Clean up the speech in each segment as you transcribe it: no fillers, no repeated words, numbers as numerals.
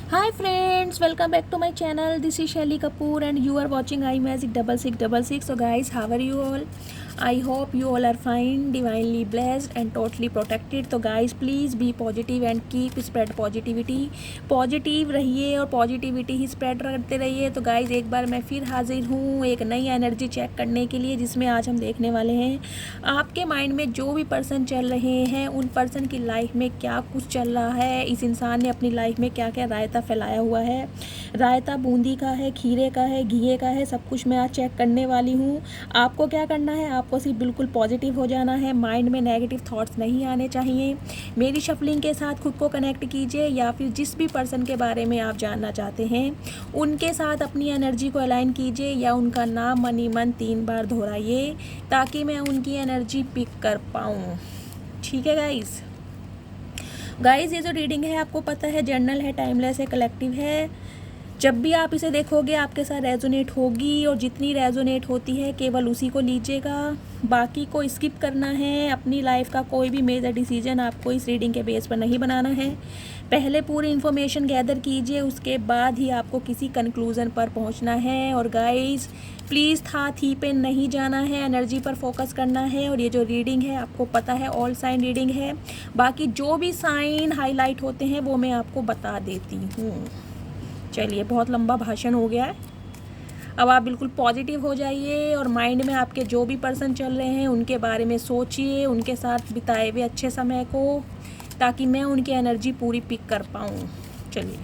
Hi friends, welcome back to my channel. This is Shelly Kapoor and you are watching iMagic 6666. So guys, how are you all? I hope you all are fine, divinely blessed and totally protected. तो guys, please be positive and keep spread positivity. Positive रहिए और positivity ही spread करते रहिए। तो guys एक बार मैं फिर हाजिर हूँ एक नई एनर्जी चेक करने के लिए, जिसमें आज हम देखने वाले हैं आपके माइंड में जो भी पर्सन चल रहे हैं उन पर्सन की लाइफ में क्या कुछ चल रहा है, इस इंसान ने अपनी लाइफ में क्या क्या रायता फैलाया हुआ है। रायता बूंदी का है, खीरे का है, घिए का है, सब कुछ मैं आज चेक करने वाली हूँ। आपको क्या करना है, आपको सिर्फ बिल्कुल पॉजिटिव हो जाना है। माइंड में नेगेटिव थॉट्स नहीं आने चाहिए। मेरी शफलिंग के साथ खुद को कनेक्ट कीजिए या फिर जिस भी पर्सन के बारे में आप जानना चाहते हैं उनके साथ अपनी एनर्जी को अलाइन कीजिए या उनका नाम मनी मन 3 बार दोहराइए ताकि मैं उनकी एनर्जी पिक कर पाऊँ। ठीक है गाइस, ये जो रीडिंग है आपको पता है जर्नल है, टाइमलेस है, कलेक्टिव है। जब भी आप इसे देखोगे आपके साथ रेजोनेट होगी और जितनी रेजोनेट होती है केवल उसी को लीजिएगा, बाकी को स्किप करना है। अपनी लाइफ का कोई भी मेजर डिसीजन आपको इस रीडिंग के बेस पर नहीं बनाना है। पहले पूरी इन्फॉर्मेशन गैदर कीजिए, उसके बाद ही आपको किसी कंक्लूज़न पर पहुंचना है। और गाइस प्लीज़ था थी पे नहीं जाना है, एनर्जी पर फोकस करना है। और ये जो रीडिंग है आपको पता है ऑल साइन रीडिंग है, बाकी जो भी साइन हाईलाइट होते हैं वो मैं आपको बता देती हूँ। चलिए, बहुत लंबा भाषण हो गया है। अब आप बिल्कुल पॉजिटिव हो जाइए और माइंड में आपके जो भी पर्सन चल रहे हैं उनके बारे में सोचिए, उनके साथ बिताए हुए अच्छे समय को, ताकि मैं उनकी एनर्जी पूरी पिक कर पाऊँ। चलिए,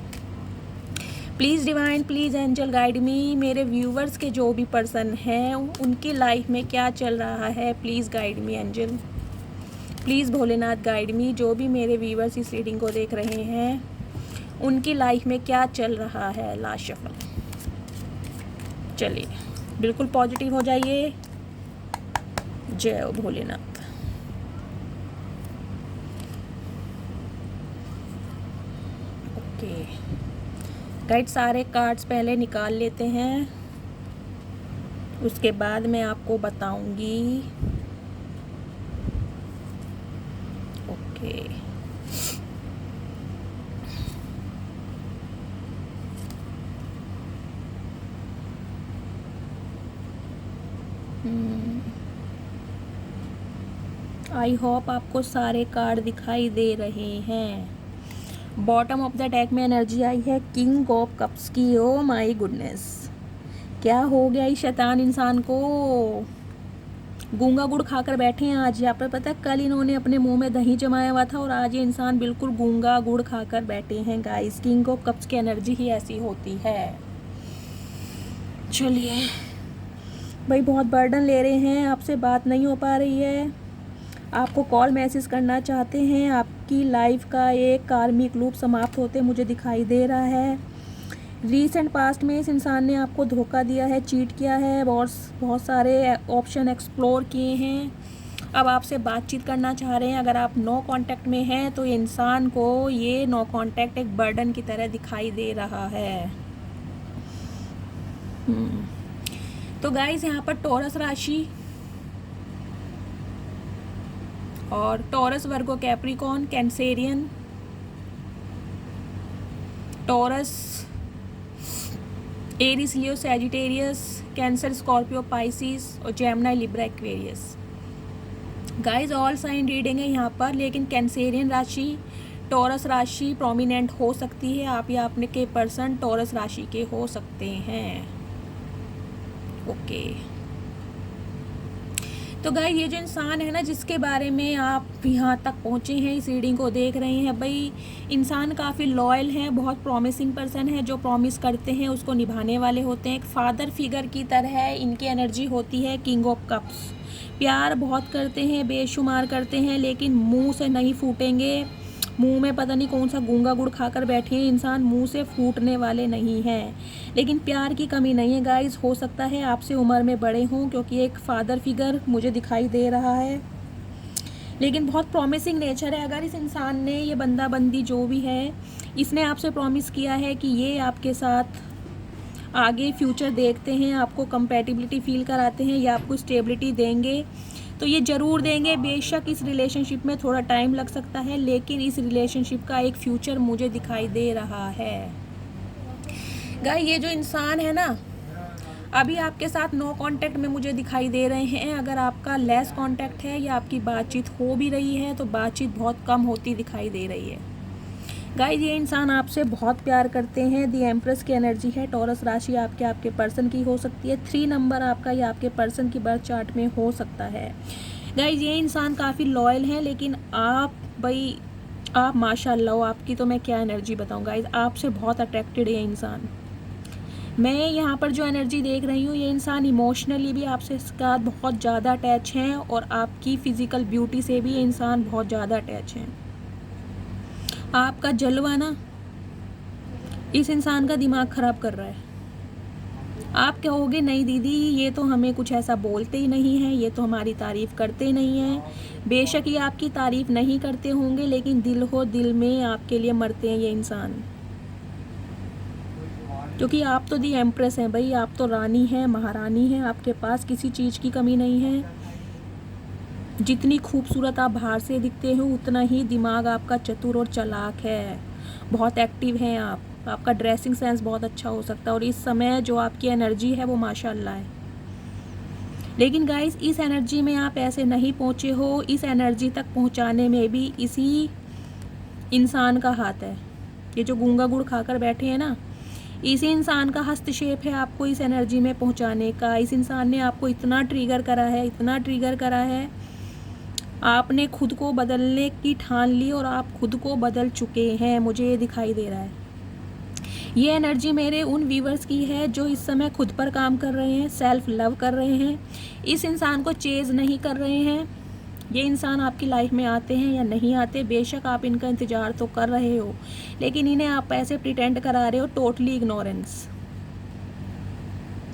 please divine, please angel guide me. मेरे व्यूवर्स के जो भी पर्सन हैं उनकी लाइफ में क्या चल रहा है, please guide me angel. Please Bholenath guide me. जो भी मेरे व्यूवर्स इस रीडिंग को देख रहे हैं उनकी लाइफ में क्या चल रहा है। Last shuffle. चलिए, बिल्कुल पॉजिटिव हो जाइए। जय भोलेनाथ। ओके गाइड, सारे कार्ड्स पहले निकाल लेते हैं, उसके बाद मैं आपको बताऊंगी। ओके आई होप आपको सारे कार्ड दिखाई दे रहे हैं। बॉटम ऑफ द डेक में एनर्जी आई है किंग ऑफ कप्स की। ओ माय गुडनेस, क्या हो गया इस शैतान इंसान को। गूंगा गुड़ खाकर बैठे हैं आज। यहाँ पर पता है कल इन्होंने अपने मुंह में दही जमाया हुआ था और आज ये इंसान बिल्कुल गूंगा गुड़ खाकर बैठे हैं गाइस। किंग ऑफ कप्स की एनर्जी ही ऐसी होती है। चलिए भाई, बहुत बर्डन ले रहे हैं, आपसे बात नहीं हो पा रही है, आपको कॉल मैसेज करना चाहते हैं। आपकी लाइफ का एक कार्मिक लूप समाप्त होते मुझे दिखाई दे रहा है। रीसेंट पास्ट में इस इंसान ने आपको धोखा दिया है, चीट किया है, बहुत सारे ऑप्शन एक्सप्लोर किए हैं, अब आपसे बातचीत करना चाह रहे हैं। अगर आप नो कांटेक्ट में हैं तो ये इंसान को ये नो कांटेक्ट एक बर्डन की तरह दिखाई दे रहा है। तो गाइस, यहाँ पर टॉरस राशि और Taurus, Virgo, Capricorn, Cancerian, Taurus, Aries, Leo, Sagittarius, Cancer, Scorpio, Pisces और Gemini, Libra, Aquarius. Guys all sign reading है यहाँ पर, लेकिन कैंसेरियन राशि, टॉरस राशि प्रोमिनेंट हो सकती है। आप या अपने के पर्सन टॉरस राशि के हो सकते हैं। ओके तो गाइस, ये जो इंसान है ना जिसके बारे में आप यहाँ तक पहुँचे हैं, इस रीडिंग को देख रहे हैं, भाई इंसान काफ़ी लॉयल है, बहुत प्रॉमिसिंग पर्सन है, जो प्रॉमिस करते हैं उसको निभाने वाले होते हैं। एक फादर फिगर की तरह इनकी एनर्जी होती है। किंग ऑफ कप्स, प्यार बहुत करते हैं, बेशुमार करते हैं, लेकिन मुंह से नहीं फूटेंगे। मुंह में पता नहीं कौन सा गूंगा गुड़ खाकर बैठे हैं इंसान, मुंह से फूटने वाले नहीं हैं। लेकिन प्यार की कमी नहीं है गाइस। हो सकता है आपसे उम्र में बड़े हों, क्योंकि एक फादर फिगर मुझे दिखाई दे रहा है, लेकिन बहुत प्रॉमिसिंग नेचर है। अगर इस इंसान ने, ये बंदा बंदी जो भी है, इसने आपसे प्रॉमिस किया है कि ये आपके साथ आगे फ्यूचर देखते हैं, आपको कंपैटिबिलिटी फील कराते हैं या आपको स्टेबिलिटी देंगे, तो ये ज़रूर देंगे। बेशक इस रिलेशनशिप में थोड़ा टाइम लग सकता है, लेकिन इस रिलेशनशिप का एक फ्यूचर मुझे दिखाई दे रहा है। गाइस ये जो इंसान है ना, अभी आपके साथ नो कांटेक्ट में मुझे दिखाई दे रहे हैं। अगर आपका लेस कांटेक्ट है या आपकी बातचीत हो भी रही है तो बातचीत बहुत कम होती दिखाई दे रही है। गाइस ये इंसान आपसे बहुत प्यार करते हैं। दी एम्प्रेस की एनर्जी है। टॉरस राशि आपके पर्सन की हो सकती है। 3 नंबर आपका या आपके पर्सन की बर्थ चार्ट में हो सकता है। गाइस ये इंसान काफ़ी लॉयल है, लेकिन आप माशाल्लाह हो, आपकी तो मैं क्या एनर्जी बताऊँ गाइस, आपसे बहुत अट्रैक्टेड है ये इंसान। मैं यहाँ पर जो एनर्जी देख रही हूँ, ये इंसान इमोशनली भी आपसे इसका बहुत ज़्यादा अटैच हैं और आपकी फ़िज़िकल ब्यूटी से भी ये इंसान बहुत ज़्यादा अटैच हैं। आपका जलवा ना इस इंसान का दिमाग ख़राब कर रहा है। आप कहोगे नहीं दीदी ये तो हमें कुछ ऐसा बोलते ही नहीं है, ये तो हमारी तारीफ़ करते ही नहीं हैं। बेशक ये आपकी तारीफ़ नहीं करते होंगे, लेकिन दिल में आपके लिए मरते हैं ये इंसान। क्योंकि आप तो दी एम्प्रेस हैं भाई, आप तो रानी हैं, महारानी हैं, आपके पास किसी चीज़ की कमी नहीं है। जितनी खूबसूरत आप बाहर से दिखते हो उतना ही दिमाग आपका चतुर और चालाक है। बहुत एक्टिव हैं आप, आपका ड्रेसिंग सेंस बहुत अच्छा हो सकता है और इस समय जो आपकी एनर्जी है वो माशाल्लाह है। लेकिन गाइस इस एनर्जी में आप ऐसे नहीं पहुँचे हो, इस एनर्जी तक पहुँचाने में भी इसी इंसान का हाथ है। ये जो गूंगा गुड़ खाकर बैठे हैं ना, इसी इंसान का हस्तक्षेप है आपको इस एनर्जी में पहुँचाने का। इस इंसान ने आपको इतना ट्रिगर करा है, इतना ट्रिगर करा है, आपने खुद को बदलने की ठान ली और आप खुद को बदल चुके हैं, मुझे ये दिखाई दे रहा है। ये एनर्जी मेरे उन व्यूवर्स की है जो इस समय खुद पर काम कर रहे हैं, सेल्फ लव कर रहे हैं, इस इंसान को चेज़ नहीं कर रहे हैं। ये इंसान आपकी लाइफ में आते हैं या नहीं आते, बेशक आप इनका इंतज़ार तो कर रहे हो, लेकिन इन्हें आप ऐसे प्रिटेंड करा रहे हो, टोटली इग्नोरेंस।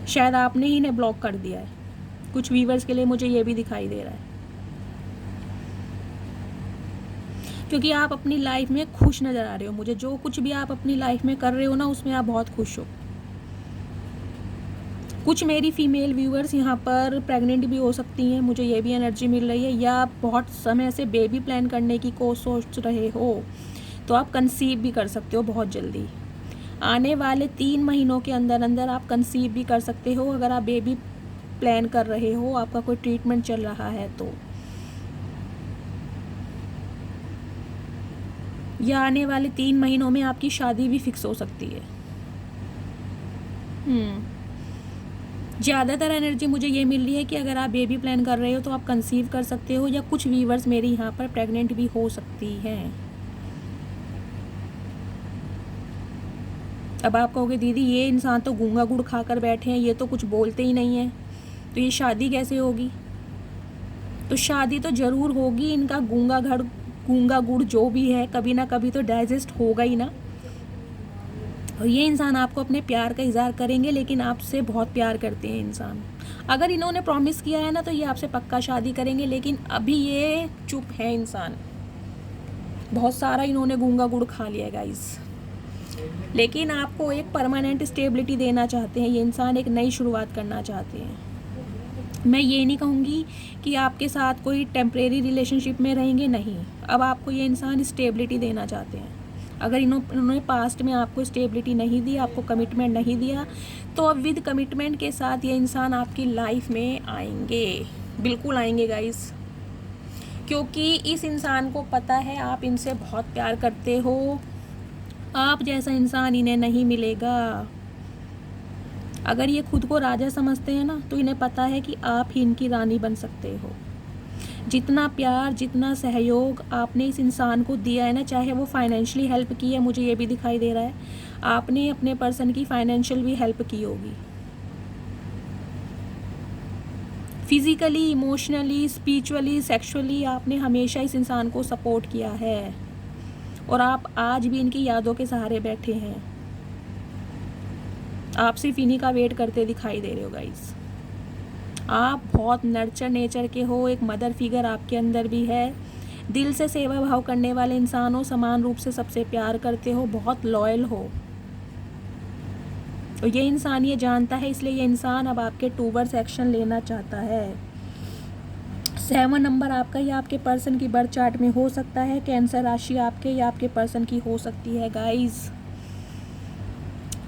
शायद आपने ही इन्हें ब्लॉक कर दिया है। कुछ व्यूवर्स के लिए मुझे ये भी दिखाई दे रहा है, क्योंकि आप अपनी लाइफ में खुश नज़र आ रहे हो मुझे। जो कुछ भी आप अपनी लाइफ में कर रहे हो ना, उसमें आप बहुत खुश हो। कुछ मेरी फीमेल व्यूअर्स यहाँ पर प्रेग्नेंट भी हो सकती हैं, मुझे ये भी एनर्जी मिल रही है, या आप बहुत समय से बेबी प्लान करने की सोच रहे हो तो आप कंसीव भी कर सकते हो बहुत जल्दी। आने वाले 3 महीनों के अंदर अंदर आप कंसीव भी कर सकते हो अगर आप बेबी प्लान कर रहे हो, आपका कोई ट्रीटमेंट चल रहा है तो। या आने वाले 3 महीनों में आपकी शादी भी फिक्स हो सकती है। ज़्यादातर एनर्जी मुझे ये मिल रही है कि अगर आप बेबी प्लान कर रहे हो तो आप कंसीव कर सकते हो, या कुछ व्यूवर्स मेरी यहाँ पर प्रेग्नेंट भी हो सकती हैं। अब आप कहोगे दीदी ये इंसान तो गूंगा गुड़ खाकर बैठे हैं, ये तो कुछ बोलते ही नहीं हैं, तो ये शादी कैसे होगी? तो शादी तो ज़रूर होगी, इनका गूंगा गुड़ जो भी है कभी ना कभी तो डाइजेस्ट होगा ही ना। और ये इंसान आपको अपने प्यार का इज़हार करेंगे, लेकिन आपसे बहुत प्यार करते हैं इंसान। अगर इन्होंने प्रॉमिस किया है ना तो ये आपसे पक्का शादी करेंगे, लेकिन अभी ये चुप है इंसान। बहुत सारा इन्होंने गूंगा गुड़ खा लिया है गाइस, लेकिन आपको एक परमानेंट स्टेबिलिटी देना चाहते हैं ये इंसान, एक नई शुरुआत करना चाहते हैं। मैं ये नहीं कहूँगी कि आपके साथ कोई टेम्परेरी रिलेशनशिप में रहेंगे, नहीं। अब आपको ये इंसान स्टेबिलिटी देना चाहते हैं। अगर इन्होंने पास्ट में आपको स्टेबिलिटी नहीं दी, आपको कमिटमेंट नहीं दिया, तो अब विद कमिटमेंट के साथ ये इंसान आपकी लाइफ में आएंगे, बिल्कुल आएंगे गाइस। क्योंकि इस इंसान को पता है आप इनसे बहुत प्यार करते हो, आप जैसा इंसान इन्हें नहीं मिलेगा। अगर ये खुद को राजा समझते हैं ना, तो इन्हें पता है कि आप ही इनकी रानी बन सकते हो। जितना प्यार, जितना सहयोग आपने इस इंसान को दिया है ना, चाहे वो फाइनेंशियली हेल्प की है, मुझे ये भी दिखाई दे रहा है, आपने अपने पर्सन की फाइनेंशियल भी हेल्प की होगी। फिज़िकली, इमोशनली, स्पिरिचुअली, सेक्सुअली आपने हमेशा इस इंसान को सपोर्ट किया है, और आप आज भी इनकी यादों के सहारे बैठे हैं। आप सिर्फ इन्हीं का वेट करते दिखाई दे रहे हो गाइस। आप बहुत नर्चर नेचर के हो, एक मदर फिगर आपके अंदर भी है, दिल से सेवा भाव करने वाले इंसान हो, समान रूप से सबसे प्यार करते हो, बहुत लॉयल हो। और ये इंसान ये जानता है, इसलिए ये इंसान अब आपके टूवर्ड्स एक्शन लेना चाहता है। 7 नंबर आपका या आपके पर्सन की बर्थ चार्ट में हो सकता है। कैंसर राशि आपके या आपके पर्सन की हो सकती है गाइस।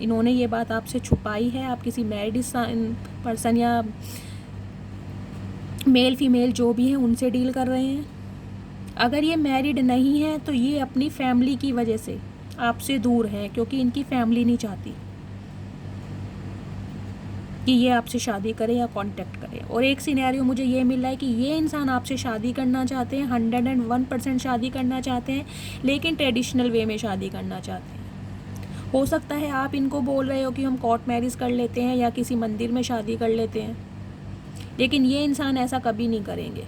इन्होंने ये बात आपसे छुपाई है। आप किसी मैरिड पर्सन या मेल फीमेल जो भी हैं उनसे डील कर रहे हैं। अगर ये मैरिड नहीं है तो ये अपनी फैमिली की वजह से आपसे दूर हैं, क्योंकि इनकी फैमिली नहीं चाहती कि ये आपसे शादी करे या कांटेक्ट करे। और एक सिनेरियो मुझे ये मिल रहा है कि ये इंसान आपसे शादी करना चाहते हैं, 101% शादी करना चाहते हैं, लेकिन ट्रेडिशनल वे में शादी करना चाहते हैं। हो सकता है आप इनको बोल रहे हो कि हम कोर्ट मैरिज कर लेते हैं या किसी मंदिर में शादी कर लेते हैं, लेकिन ये इंसान ऐसा कभी नहीं करेंगे।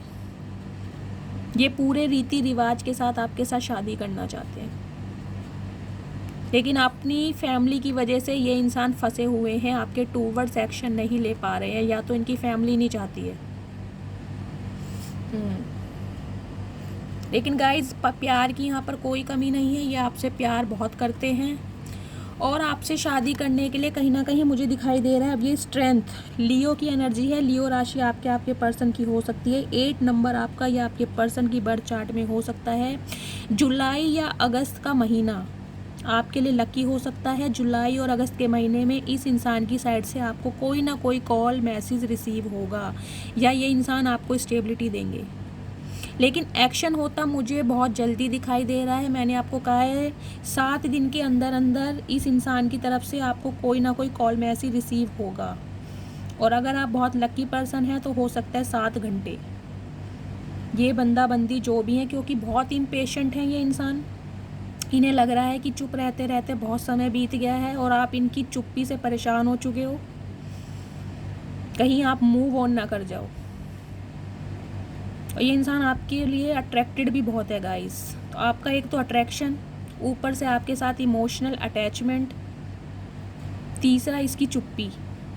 ये पूरे रीति रिवाज के साथ आपके साथ शादी करना चाहते हैं, लेकिन अपनी फैमिली की वजह से ये इंसान फंसे हुए हैं, आपके टूवर्ड्स एक्शन नहीं ले पा रहे हैं, या तो इनकी फैमिली नहीं चाहती है। लेकिन गाइज प्यार की यहाँ पर कोई कमी नहीं है, ये आपसे प्यार बहुत करते हैं और आपसे शादी करने के लिए कहीं ना कहीं मुझे दिखाई दे रहा है अब ये स्ट्रेंथ लियो की एनर्जी है। लियो राशि आपके पर्सन की हो सकती है। 8 नंबर आपका या आपके पर्सन की बर्थ चार्ट में हो सकता है। जुलाई या अगस्त का महीना आपके लिए लकी हो सकता है। जुलाई और अगस्त के महीने में इस इंसान की साइड से आपको कोई ना कोई कॉल मैसेज रिसीव होगा, या ये इंसान आपको स्टेबिलिटी देंगे, लेकिन एक्शन होता मुझे बहुत जल्दी दिखाई दे रहा है। मैंने आपको कहा है 7 दिन के अंदर अंदर इस इंसान की तरफ से आपको कोई ना कोई कॉल मैसेज रिसीव होगा, और अगर आप बहुत लकी पर्सन हैं तो हो सकता है 7 घंटे। ये बंदा बंदी जो भी हैं, क्योंकि बहुत इम्पेशेंट हैं ये इंसान, इन्हें लग रहा है कि चुप रहते रहते बहुत समय बीत गया है और आप इनकी चुप्पी से परेशान हो चुके हो, कहीं आप मूव ऑन ना कर जाओ। और ये इंसान आपके लिए अट्रैक्टेड भी बहुत है गाइस। तो आपका एक तो अट्रैक्शन, ऊपर से आपके साथ इमोशनल अटैचमेंट, तीसरा इसकी चुप्पी,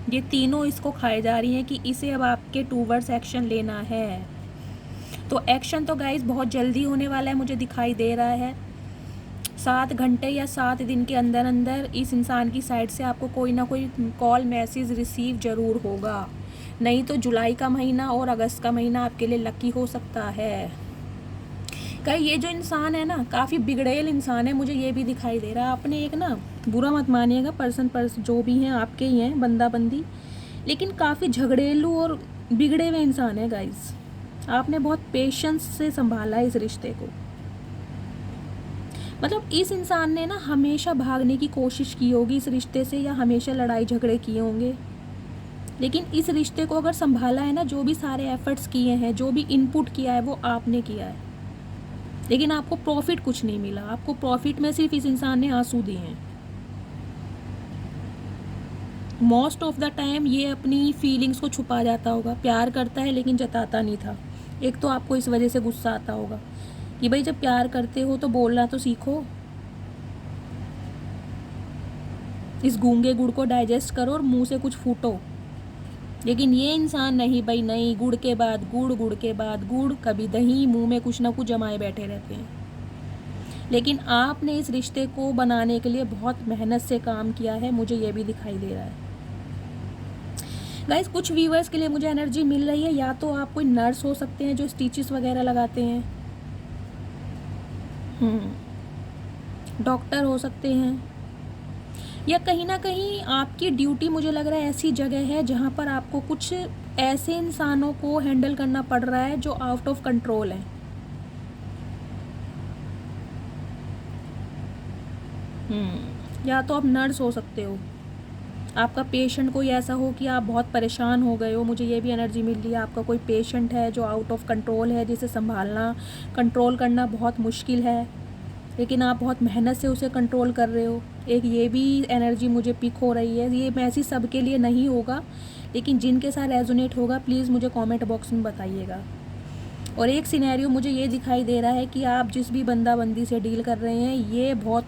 ये तीनों इसको खाए जा रही हैं कि इसे अब आपके टूवर्ड्स एक्शन लेना है। तो एक्शन तो गाइस बहुत जल्दी होने वाला है, मुझे दिखाई दे रहा है। 7 घंटे या 7 दिन के अंदर अंदर इस इंसान की साइड से आपको कोई ना कोई कॉल मैसेज रिसीव ज़रूर होगा, नहीं तो जुलाई का महीना और अगस्त का महीना आपके लिए लकी हो सकता है। कहीं ये जो इंसान है ना काफ़ी बिगड़ेल इंसान है, मुझे ये भी दिखाई दे रहा है। आपने एक ना, बुरा मत मानिएगा, पर्सन जो भी हैं आपके ही हैं, बंदा बंदी, लेकिन काफ़ी झगड़ेलू और बिगड़े हुए इंसान है गाइस। आपने बहुत पेशेंस से संभाला इस रिश्ते को। मतलब इस इंसान ने ना हमेशा भागने की कोशिश की होगी इस रिश्ते से, या हमेशा लड़ाई झगड़े किए होंगे, लेकिन इस रिश्ते को अगर संभाला है ना, जो भी सारे एफर्ट्स किए हैं, जो भी इनपुट किया है वो आपने किया है, लेकिन आपको प्रॉफिट कुछ नहीं मिला। आपको प्रॉफिट में सिर्फ इस इंसान ने आंसू दिए हैं। मोस्ट ऑफ द टाइम ये अपनी फीलिंग्स को छुपा जाता होगा, प्यार करता है लेकिन जताता नहीं था। एक तो आपको इस वजह से गुस्सा आता होगा कि भाई जब प्यार करते हो तो बोलना तो सीखो, इस गूंगे गुड़ को डाइजेस्ट करो और मुंह से कुछ फूटो। लेकिन ये इंसान नहीं भाई, नहीं, गुड़ के बाद गुड़, गुड़ के बाद गुड़, कभी दही, मुंह में कुछ ना कुछ जमाए बैठे रहते हैं। लेकिन आपने इस रिश्ते को बनाने के लिए बहुत मेहनत से काम किया है, मुझे ये भी दिखाई दे रहा है गाइस। कुछ व्यूअर्स के लिए मुझे एनर्जी मिल रही है, या तो आप कोई नर्स हो सकते हैं जो स्टिचेस वगैरह लगाते हैं, डॉक्टर हो सकते हैं, या कहीं ना कहीं आपकी ड्यूटी मुझे लग रहा है ऐसी जगह है जहाँ पर आपको कुछ ऐसे इंसानों को हैंडल करना पड़ रहा है जो आउट ऑफ कंट्रोल हैं। या तो आप नर्स हो सकते हो, आपका पेशेंट कोई ऐसा हो कि आप बहुत परेशान हो गए हो, मुझे ये भी एनर्जी मिल रही है। आपका कोई पेशेंट है जो आउट ऑफ कंट्रोल है, जिसे संभालना, कंट्रोल करना बहुत मुश्किल है, लेकिन आप बहुत मेहनत से उसे कंट्रोल कर रहे हो। एक ये भी एनर्जी मुझे पिक हो रही है। ये मैसेज सबके लिए नहीं होगा, लेकिन जिनके साथ रेजोनेट होगा प्लीज़ मुझे कमेंट बॉक्स में बताइएगा। और एक सिनेरियो मुझे ये दिखाई दे रहा है कि आप जिस भी बंदा बंदी से डील कर रहे हैं, ये बहुत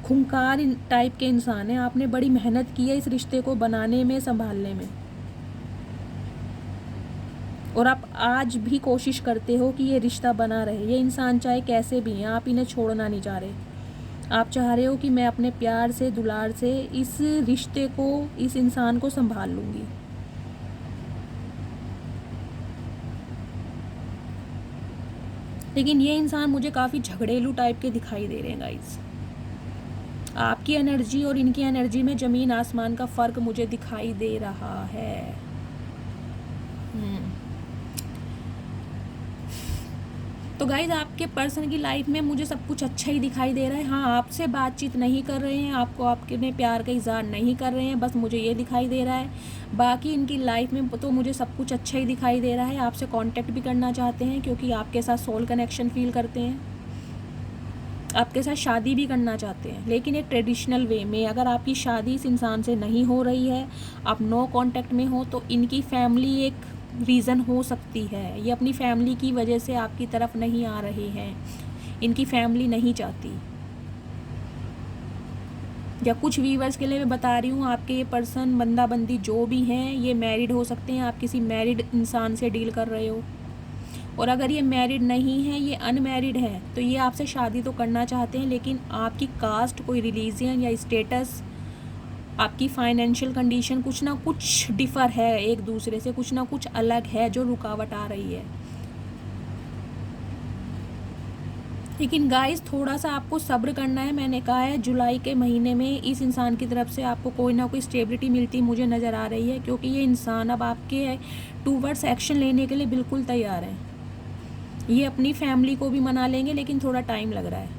खूंखार टाइप के इंसान हैं। आपने बड़ी मेहनत की है इस रिश्ते को बनाने में, संभालने में, और आप आज भी कोशिश करते हो कि ये रिश्ता बना रहे। ये इंसान चाहे कैसे भी हैं, आप इन्हें छोड़ना नहीं चाह रहे। आप चाह रहे हो कि मैं अपने प्यार से, दुलार से इस रिश्ते को, इस इंसान को संभाल लूँगी। लेकिन ये इंसान मुझे काफ़ी झगड़ेलू टाइप के दिखाई दे रहे हैं गाइस। आपकी एनर्जी और इनकी एनर्जी में ज़मीन आसमान का फ़र्क मुझे दिखाई दे रहा है। तो गाइज़ आपके पर्सन की लाइफ में मुझे सब कुछ अच्छा ही दिखाई दे रहा है। हाँ, आपसे बातचीत नहीं कर रहे हैं, आपको आपके प्यार का इज़हार नहीं कर रहे हैं, बस मुझे ये दिखाई दे रहा है। बाकी इनकी लाइफ में तो मुझे सब कुछ अच्छा ही दिखाई दे रहा है। आपसे कांटेक्ट भी करना चाहते हैं क्योंकि आपके साथ सोल कनेक्शन फील करते हैं, आपके साथ शादी भी करना चाहते हैं, लेकिन एक ट्रेडिशनल वे में। अगर आपकी शादी इस इंसान से नहीं हो रही है, आप नो कांटेक्ट में हो, तो इनकी फैमिली एक रीज़न हो सकती है। ये अपनी फैमिली की वजह से आपकी तरफ नहीं आ रहे हैं, इनकी फैमिली नहीं चाहती। या कुछ व्यूवर्स के लिए मैं बता रही हूँ, आपके ये पर्सन बंदा बंदी जो भी हैं ये मैरिड हो सकते हैं, आप किसी मैरिड इंसान से डील कर रहे हो। और अगर ये मैरिड नहीं है, ये अनमैरिड है, तो ये आपसे शादी तो करना चाहते हैं, लेकिन आपकी कास्ट, कोई रिलीजन या स्टेटस, आपकी फाइनेंशियल कंडीशन कुछ ना कुछ डिफ़र है एक दूसरे से, कुछ ना कुछ अलग है जो रुकावट आ रही है। लेकिन गाइस थोड़ा सा आपको सब्र करना है। मैंने कहा है जुलाई के महीने में इस इंसान की तरफ से आपको कोई ना कोई स्टेबिलिटी मिलती मुझे नज़र आ रही है, क्योंकि ये इंसान अब आपके टूवर्ड्स एक्शन लेने के लिए बिल्कुल तैयार है। ये अपनी फैमिली को भी मना लेंगे, लेकिन थोड़ा टाइम लग रहा है।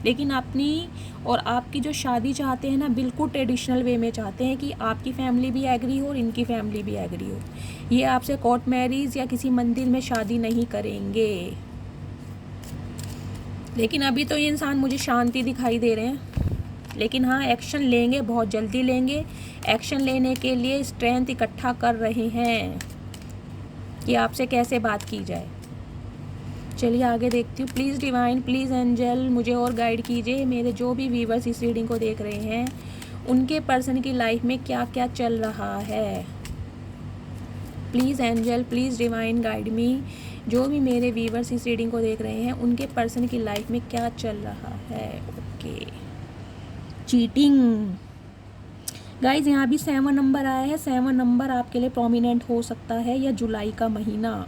लेकिन अपनी और आपकी जो शादी चाहते हैं ना, बिल्कुल ट्रेडिशनल वे में चाहते हैं कि आपकी फैमिली भी एग्री हो और इनकी फैमिली भी एग्री हो। ये आपसे कोर्ट मैरिज या किसी मंदिर में शादी नहीं करेंगे। लेकिन अभी तो ये इंसान मुझे शांति दिखाई दे रहे हैं, लेकिन हाँ एक्शन लेंगे, बहुत जल्दी लेंगे। एक्शन लेने के लिए स्ट्रेंथ इकट्ठा कर रहे हैं कि आपसे कैसे बात की जाए। चलिए आगे देखती हूँ। प्लीज़ डिवाइन, प्लीज़ एंजल मुझे और गाइड कीजिए। मेरे जो भी व्यूवर्स इस रीडिंग को देख रहे हैं, उनके पर्सन की लाइफ में क्या क्या चल रहा है। Please angel, please divine guide me. जो भी मेरे व्यूवर्स इस रीडिंग को देख रहे हैं, उनके पर्सन की लाइफ में क्या चल रहा है। ओके, चीटिंग गाइज, यहाँ भी 7 नंबर आया है। 7 नंबर आपके लिए प्रोमिनेंट हो सकता है, या जुलाई का महीना।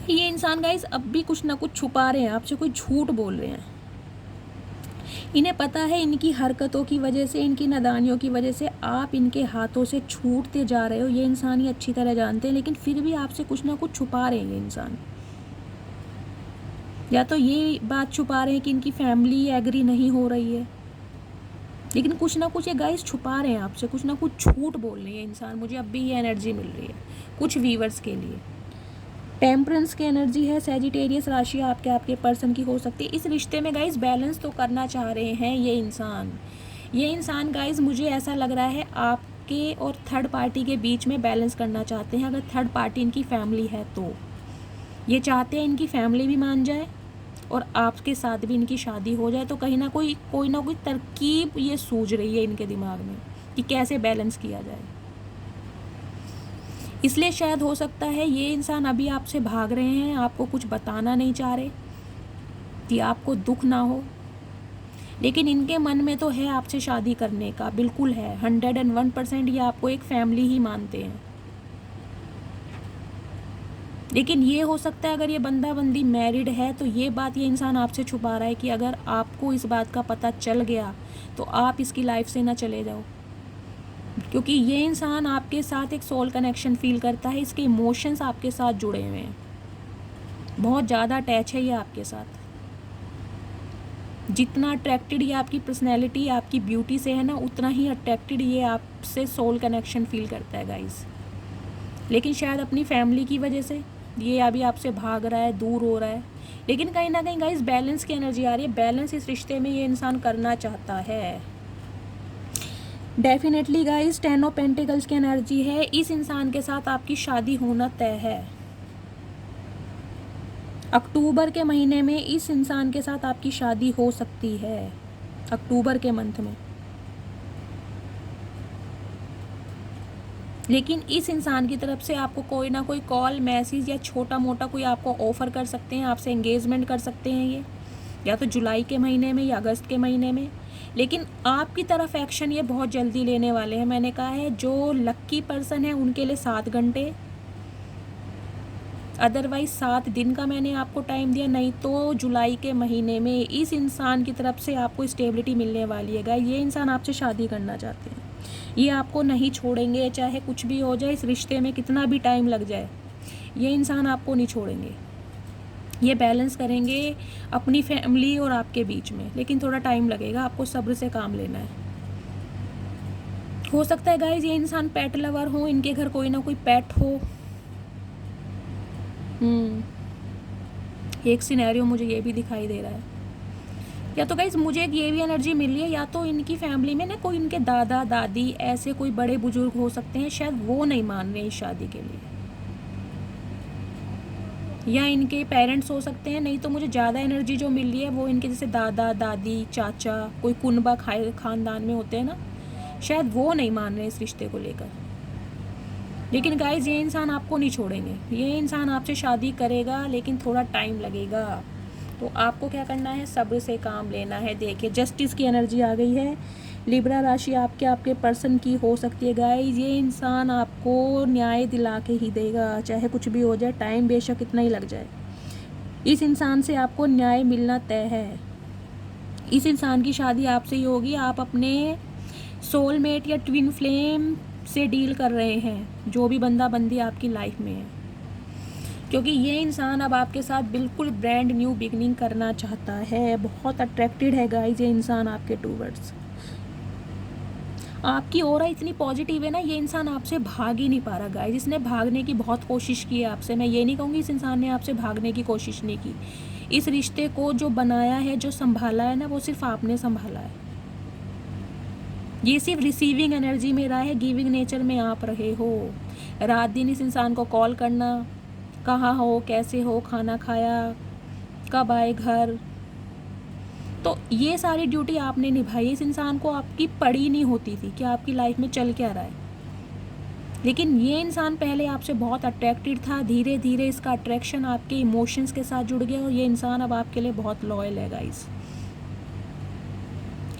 ये इंसान गाइज अब भी कुछ ना कुछ छुपा रहे हैं आपसे, कोई झूठ बोल रहे हैं। इन्हें पता है इनकी हरकतों की वजह से, इनकी नादानियों की वजह से आप इनके हाथों से छूटते जा रहे हो। ये इंसान ही अच्छी तरह जानते हैं, लेकिन फिर भी आपसे कुछ ना कुछ छुपा रहे हैं ये इंसान। या तो ये बात छुपा रहे हैं कि इनकी फैमिली एग्री नहीं हो रही है, लेकिन कुछ ना कुछ ये गाइस छुपा रहे हैं आपसे, कुछ ना कुछ झूठ बोल रहे हैं इंसान। मुझे अब भी ये एनर्जी मिल रही है कुछ व्यूवर्स के लिए। टेम्परेंस की एनर्जी है। सैजिटेरियस राशि आपके पर्सन की हो सकती है। इस रिश्ते में गाइस बैलेंस तो करना चाह रहे हैं ये इंसान गाइस, मुझे ऐसा लग रहा है आपके और थर्ड पार्टी के बीच में बैलेंस करना चाहते हैं। अगर थर्ड पार्टी इनकी फैमिली है तो ये चाहते हैं इनकी फैमिली भी मान जाए और आपके साथ भी इनकी शादी हो जाए। तो कहीं ना कोई तरकीब ये सूझ रही है इनके दिमाग में कि कैसे बैलेंस किया जाए। इसलिए शायद हो सकता है ये इंसान अभी आपसे भाग रहे हैं, आपको कुछ बताना नहीं चाह रहे कि आपको दुख ना हो, लेकिन इनके मन में तो है आपसे शादी करने का, बिल्कुल है। 101% ये आपको एक फैमिली ही मानते हैं। लेकिन ये हो सकता है अगर ये बंदा बंदी मैरिड है तो ये बात ये इंसान आपसे छुपा रहा है कि अगर आपको इस बात का पता चल गया तो आप इसकी लाइफ से ना चले जाओ, क्योंकि ये इंसान आपके साथ एक सोल कनेक्शन फील करता है। इसके इमोशंस आपके साथ जुड़े हुए हैं, बहुत ज़्यादा अटैच है ये आपके साथ। जितना अट्रैक्टेड ये आपकी पर्सनैलिटी, आपकी ब्यूटी से है ना, उतना ही अट्रैक्टेड ये आपसे सोल कनेक्शन फील करता है गाइस। लेकिन शायद अपनी फैमिली की वजह से ये अभी आपसे भाग रहा है, दूर हो रहा है। लेकिन कहीं ना कहीं गाइस बैलेंस की एनर्जी आ रही है। बैलेंस इस रिश्ते में ये इंसान करना चाहता है डेफिनेटली गाइस। 10 ऑफ पेंटिकल्स की एनर्जी है। इस इंसान के साथ आपकी शादी होना तय है। अक्टूबर के महीने में इस इंसान के साथ आपकी शादी हो सकती है, अक्टूबर के मंथ में। लेकिन इस इंसान की तरफ से आपको कोई ना कोई कॉल, मैसेज या छोटा मोटा कोई आपको ऑफ़र कर सकते हैं, आपसे एंगेजमेंट कर सकते हैं ये, या तो जुलाई के महीने में या अगस्त के महीने में। लेकिन आपकी तरफ एक्शन ये बहुत जल्दी लेने वाले हैं। मैंने कहा है जो लक्की पर्सन है उनके लिए 7 घंटे, अदरवाइज़ 7 दिन का मैंने आपको टाइम दिया, नहीं तो जुलाई के महीने में इस इंसान की तरफ से आपको स्टेबिलिटी मिलने वाली है गाइस। ये इंसान आपसे शादी करना चाहते हैं, ये आपको नहीं छोड़ेंगे, चाहे कुछ भी हो जाए, इस रिश्ते में कितना भी टाइम लग जाए, ये इंसान आपको नहीं छोड़ेंगे। ये बैलेंस करेंगे अपनी फैमिली और आपके बीच में, लेकिन थोड़ा टाइम लगेगा, आपको सब्र से काम लेना है। हो सकता है गाइज ये इंसान पेट लवर हो, इनके घर कोई ना कोई पेट हो। एक सिनेरियो मुझे ये भी दिखाई दे रहा है, या तो गाइज मुझे एक ये भी एनर्जी मिल रही है, या तो इनकी फैमिली में ना कोई इनके दादा दादी ऐसे कोई बड़े बुजुर्ग हो सकते हैं, शायद वो नहीं मान रहे इस शादी के लिए, या इनके पेरेंट्स हो सकते हैं। नहीं तो मुझे ज़्यादा एनर्जी जो मिल रही है वो इनके जैसे दादा दादी चाचा, कोई कुनबा खानदान में होते हैं ना, शायद वो नहीं मान रहे इस रिश्ते को लेकर। लेकिन गाइज ये इंसान आपको नहीं छोड़ेंगे, ये इंसान आपसे शादी करेगा, लेकिन थोड़ा टाइम लगेगा। तो आपको क्या करना है, सब्र से काम लेना है। देखिए जस्टिस की एनर्जी आ गई है। लिब्रा राशि आपके पर्सन की हो सकती है गाइज। ये इंसान आपको न्याय दिला के ही देगा, चाहे कुछ भी हो जाए, टाइम बेशक कितना ही लग जाए, इस इंसान से आपको न्याय मिलना तय है। इस इंसान की शादी आपसे ही होगी। आप अपने सोलमेट या ट्विन फ्लेम से डील कर रहे हैं, जो भी बंदा बंदी आपकी लाइफ में है, क्योंकि ये इंसान अब आपके साथ बिल्कुल ब्रांड न्यू बिगनिंग करना चाहता है। बहुत अट्रैक्टेड है गाइज ये इंसान आपके टूवर्ड्स। आपकी ऑरा इतनी पॉजिटिव है ना, ये इंसान आपसे भाग ही नहीं पा रहा गाइज। इसने भागने की बहुत कोशिश की है आपसे। मैं ये नहीं कहूँगी इस इंसान ने आपसे भागने की कोशिश नहीं की। इस रिश्ते को जो बनाया है, जो संभाला है ना, वो सिर्फ आपने संभाला है। ये सिर्फ रिसीविंग एनर्जी में रहा है, गिविंग नेचर में आप रहे हो। रात दिन इस इंसान को कॉल करना, कहाँ हो, कैसे हो, खाना खाया, कब आए घर, तो ये सारी ड्यूटी आपने निभाई। इस इंसान को आपकी पड़ी नहीं होती थी कि आपकी लाइफ में चल क्या रहा है, लेकिन ये इंसान पहले आपसे बहुत अट्रैक्टेड था। धीरे धीरे इसका अट्रैक्शन आपके इमोशंस के साथ जुड़ गया, और ये इंसान अब आपके लिए बहुत लॉयल है गाइस।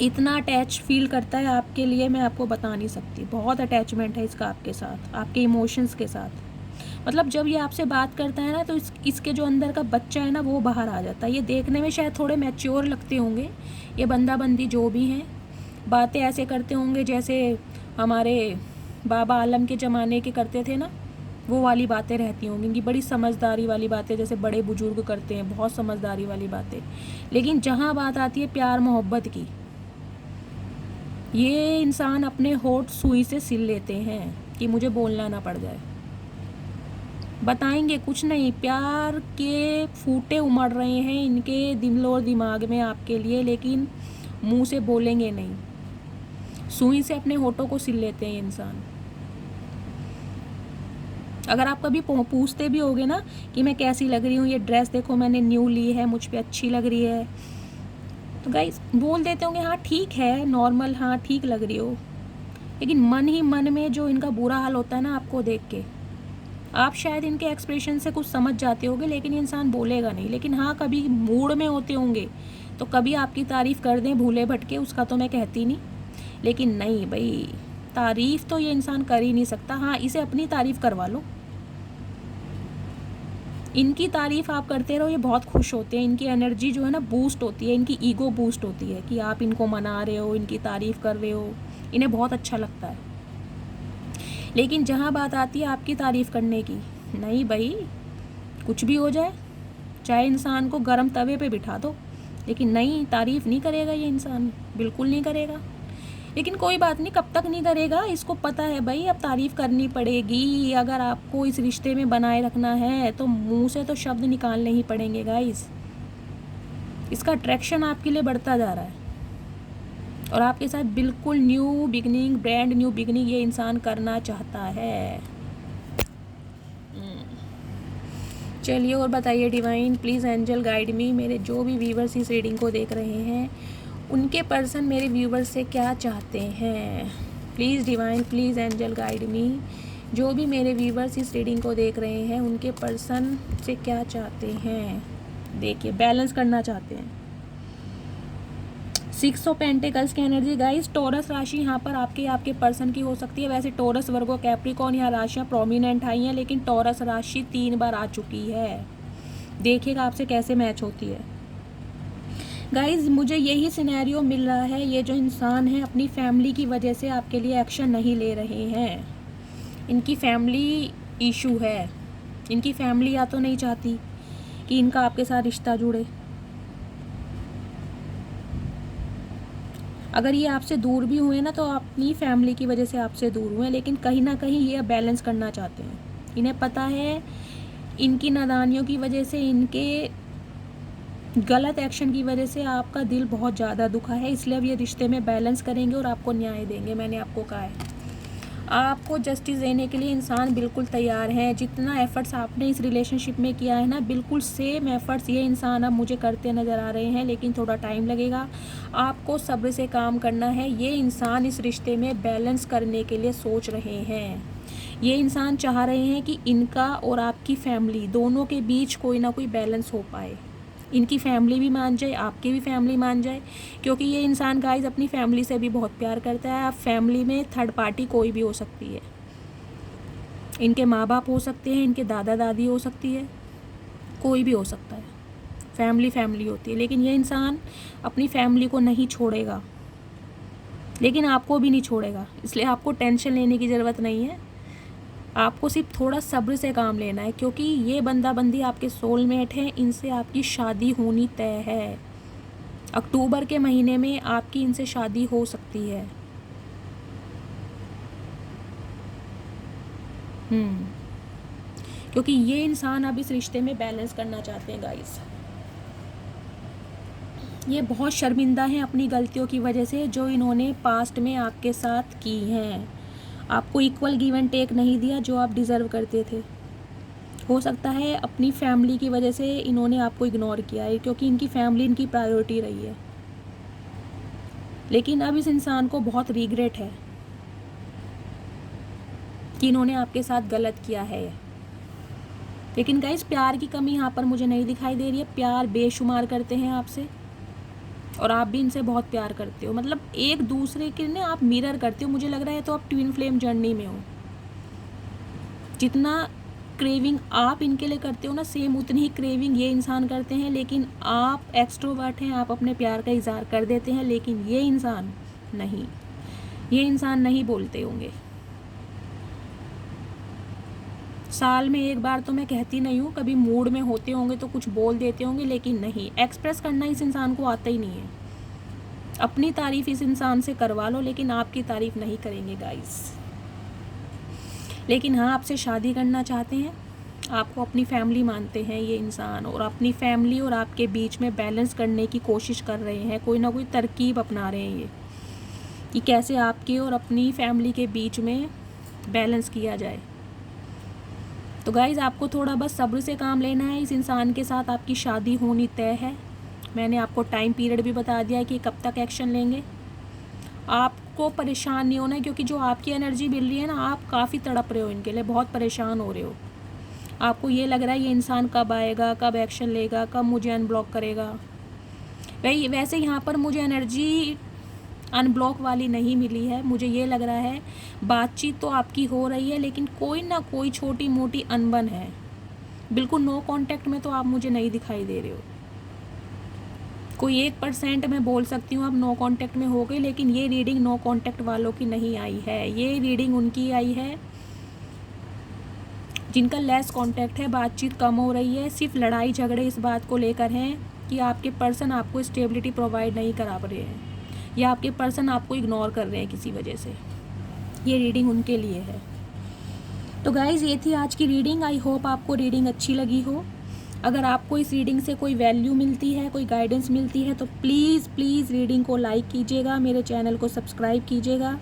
इतना अटैच फील करता है आपके लिए, मैं आपको बता नहीं सकती। बहुत अटैचमेंट है इसका आपके साथ, आपके इमोशंस के साथ। मतलब जब ये आपसे बात करता है ना, तो इसके जो अंदर का बच्चा है ना, वो बाहर आ जाता है। ये देखने में शायद थोड़े मैच्योर लगते होंगे, ये बंदा बंदी जो भी हैं, बातें ऐसे करते होंगे जैसे हमारे बाबा आलम के ज़माने के करते थे ना, वो वाली बातें रहती होंगी इनकी, बड़ी समझदारी वाली बातें जैसे बड़े बुजुर्ग करते हैं, बहुत समझदारी वाली बातें। लेकिन जहाँ बात आती है प्यार मोहब्बत की, ये इंसान अपने होठ सुई से सिल लेते हैं कि मुझे बोलना ना पड़ जाए। बताएंगे कुछ नहीं, प्यार के फूटे उमड़ रहे हैं इनके दिल और दिमाग में आपके लिए, लेकिन मुंह से बोलेंगे नहीं। सुई से अपने होठों को सिल लेते हैं इंसान। अगर आप कभी पूछते भी होगे ना कि मैं कैसी लग रही हूँ, ये ड्रेस देखो मैंने न्यू ली है, मुझ पे अच्छी लग रही है, तो गाइस बोल देते होंगे हाँ ठीक है, नॉर्मल, हाँ ठीक लग रही हो। लेकिन मन ही मन में जो इनका बुरा हाल होता है ना आपको देख के, आप शायद इनके एक्सप्रेशन से कुछ समझ जाते होगे, लेकिन ये इंसान बोलेगा नहीं। लेकिन हाँ कभी मूड में होते होंगे तो कभी आपकी तारीफ़ कर दें भूले भटके, उसका तो मैं कहती नहीं, लेकिन नहीं भाई, तारीफ़ तो ये इंसान कर ही नहीं सकता। हाँ इसे अपनी तारीफ़ करवा लो, इनकी तारीफ़ आप करते रहो, ये बहुत खुश होते हैं। इनकी एनर्जी जो है ना बूस्ट होती है, इनकी ईगो बूस्ट होती है कि आप इनको मना रहे हो, इनकी तारीफ़ कर रहे हो, इन्हें बहुत अच्छा लगता है। लेकिन जहाँ बात आती है आपकी तारीफ़ करने की, नहीं भाई, कुछ भी हो जाए, चाहे इंसान को गर्म तवे पे बिठा दो, लेकिन नहीं, तारीफ़ नहीं करेगा ये इंसान, बिल्कुल नहीं करेगा। लेकिन कोई बात नहीं, कब तक नहीं करेगा, इसको पता है भाई अब तारीफ़ करनी पड़ेगी। अगर आपको इस रिश्ते में बनाए रखना है तो मुंह से तो शब्द निकालने ही पड़ेंगे गाइस। इसका अट्रैक्शन आपके लिए बढ़ता जा रहा है, और आपके साथ बिल्कुल new beginning, brand new beginning ये इंसान करना चाहता है। चलिए और बताइए divine, please angel guide me. मेरे जो भी व्यूवर्स इस रीडिंग को देख रहे हैं, उनके पर्सन मेरे व्यूवर्स से क्या चाहते हैं। Please divine, please angel guide me. जो भी मेरे व्यूवर्स इस रीडिंग को देख रहे हैं, उनके पर्सन से क्या चाहते हैं। देखिए बैलेंस करना चाहते हैं, सिक्स ऑफ पेंटिकल्स की एनर्जी गाइस, टॉरस राशि यहाँ पर आपके पर्सन की हो सकती है। वैसे टॉरस, वर्गो, कैप्रिकॉर्न यहाँ राशियाँ प्रोमिनेंट आई हैं, लेकिन टॉरस राशि 3 बार आ चुकी है। देखिएगा आपसे कैसे मैच होती है गाइस। मुझे यही सिनेरियो मिल रहा है, ये जो इंसान है अपनी फैमिली की वजह से आपके लिए एक्शन नहीं ले रहे हैं। इनकी फैमिली इशू है, इनकी फैमिली या तो नहीं चाहती कि इनका आपके साथ रिश्ता जुड़े। अगर ये आपसे दूर भी हुए ना तो अपनी फैमिली की वजह से आपसे दूर हुए, लेकिन कहीं ना कहीं ये बैलेंस करना चाहते हैं। इन्हें पता है इनकी नादानियों की वजह से, इनके गलत एक्शन की वजह से आपका दिल बहुत ज़्यादा दुखा है, इसलिए अब ये रिश्ते में बैलेंस करेंगे और आपको न्याय देंगे। मैंने आपको कहा है आपको जस्टिस देने के लिए इंसान बिल्कुल तैयार है। जितना एफर्ट्स आपने इस रिलेशनशिप में किया है ना, बिल्कुल सेम एफर्ट्स ये इंसान अब मुझे करते नज़र आ रहे हैं, लेकिन थोड़ा टाइम लगेगा। आपको सब्र से काम करना है। ये इंसान इस रिश्ते में बैलेंस करने के लिए सोच रहे हैं। ये इंसान चाह रहे हैं कि इनका और आपकी फैमिली दोनों के बीच कोई ना कोई बैलेंस हो पाए। इनकी फैमिली भी मान जाए, आपकी भी फैमिली मान जाए, क्योंकि ये इंसान गाइस अपनी फैमिली से भी बहुत प्यार करता है। आप फैमिली में थर्ड पार्टी कोई भी हो सकती है, इनके माँ बाप हो सकते हैं, इनके दादा दादी हो सकती है, कोई भी हो सकता है। फैमिली फैमिली होती है, लेकिन ये इंसान अपनी फैमिली को नहीं छोड़ेगा, लेकिन आपको भी नहीं छोड़ेगा। इसलिए आपको टेंशन लेने की ज़रूरत नहीं है। आपको सिर्फ थोड़ा सब्र से काम लेना है, क्योंकि ये बंदा बंदी आपके सोलमेट हैं। इनसे आपकी शादी होनी तय है। अक्टूबर के महीने में आपकी इनसे शादी हो सकती है। क्योंकि ये इंसान अब इस रिश्ते में बैलेंस करना चाहते हैं गाइस। ये बहुत शर्मिंदा हैं अपनी गलतियों की वजह से जो इन्होंने पास्ट में आपके साथ की हैं। आपको इक्वल गिव एंड टेक नहीं दिया जो आप डिज़र्व करते थे। हो सकता है अपनी फैमिली की वजह से इन्होंने आपको इग्नोर किया है, क्योंकि इनकी फैमिली इनकी प्रायोरिटी रही है। लेकिन अब इस इंसान को बहुत रिग्रेट है कि इन्होंने आपके साथ गलत किया है। लेकिन गाइस प्यार की कमी यहाँ पर मुझे नहीं दिखाई दे रही है। प्यार बेशुमार करते हैं आपसे, और आप भी इनसे बहुत प्यार करते हो। मतलब एक दूसरे के ने आप मिरर करते हो। मुझे लग रहा है तो आप ट्विन फ्लेम जर्नी में हो। जितना क्रेविंग आप इनके लिए करते हो ना, सेम उतनी ही क्रेविंग ये इंसान करते हैं। लेकिन आप एक्सट्रोवर्ट हैं, आप अपने प्यार का इजहार कर देते हैं, लेकिन ये इंसान नहीं। ये इंसान नहीं बोलते होंगे। साल में एक बार तो मैं कहती नहीं हूँ, कभी मूड में होते होंगे तो कुछ बोल देते होंगे, लेकिन नहीं, एक्सप्रेस करना इस इंसान को आता ही नहीं है। अपनी तारीफ़ इस इंसान से करवा लो, लेकिन आपकी तारीफ़ नहीं करेंगे गाइस। लेकिन हाँ, आपसे शादी करना चाहते हैं। आपको अपनी फैमिली मानते हैं ये इंसान, और अपनी फैमिली और आपके बीच में बैलेंस करने की कोशिश कर रहे हैं। कोई ना कोई तरकीब अपना रहे हैं ये, कि कैसे आपके और अपनी फैमिली के बीच में बैलेंस किया जाए। तो गाइज़ आपको थोड़ा बस सब्र से काम लेना है। इस इंसान के साथ आपकी शादी होनी तय है। मैंने आपको टाइम पीरियड भी बता दिया है कि कब तक एक्शन लेंगे। आपको परेशान नहीं होना है, क्योंकि जो आपकी एनर्जी मिल रही है ना, आप काफ़ी तड़प रहे हो इनके लिए, बहुत परेशान हो रहे हो। आपको ये लग रहा है ये इंसान कब आएगा, कब एक्शन लेगा, कब मुझे अनब्लॉक करेगा। वैसे यहाँ पर मुझे एनर्जी अनब्लॉक वाली नहीं मिली है। मुझे ये लग रहा है बातचीत तो आपकी हो रही है, लेकिन कोई ना कोई छोटी मोटी अनबन है। बिल्कुल नो कांटेक्ट में तो आप मुझे नहीं दिखाई दे रहे हो। कोई 1% मैं बोल सकती हूँ आप नो कांटेक्ट में हो गए, लेकिन ये रीडिंग नो कांटेक्ट वालों की नहीं आई है। ये रीडिंग उनकी आई है जिनका लेस कांटेक्ट है, बातचीत कम हो रही है। सिर्फ लड़ाई झगड़े इस बात को लेकर हैं कि आपके पर्सन आपको स्टेबिलिटी प्रोवाइड नहीं करा रहे हैं, या आपके पर्सन आपको इग्नोर कर रहे हैं किसी वजह से। ये रीडिंग उनके लिए है। तो गाइज़ ये थी आज की रीडिंग। आई होप आपको रीडिंग अच्छी लगी हो। अगर आपको इस रीडिंग से कोई वैल्यू मिलती है, कोई गाइडेंस मिलती है, तो प्लीज़ रीडिंग को लाइक कीजिएगा, मेरे चैनल को सब्सक्राइब कीजिएगा।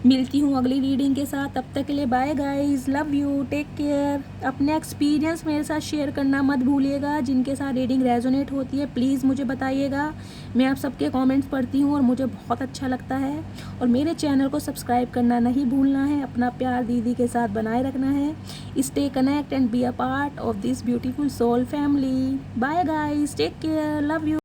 मिलती हूँ अगली रीडिंग के साथ। तब तक के लिए bye guys, love you, take care. अपने एक्सपीरियंस मेरे साथ शेयर करना मत भूलिएगा। जिनके साथ रीडिंग रेजोनेट होती है प्लीज़ मुझे बताइएगा। मैं आप सबके कमेंट्स पढ़ती हूँ और मुझे बहुत अच्छा लगता है। और मेरे चैनल को सब्सक्राइब करना नहीं भूलना है। अपना प्यार दीदी के साथ बनाए रखना है। Stay connect and be a part of this beautiful soul family. Bye guys, take care, love you.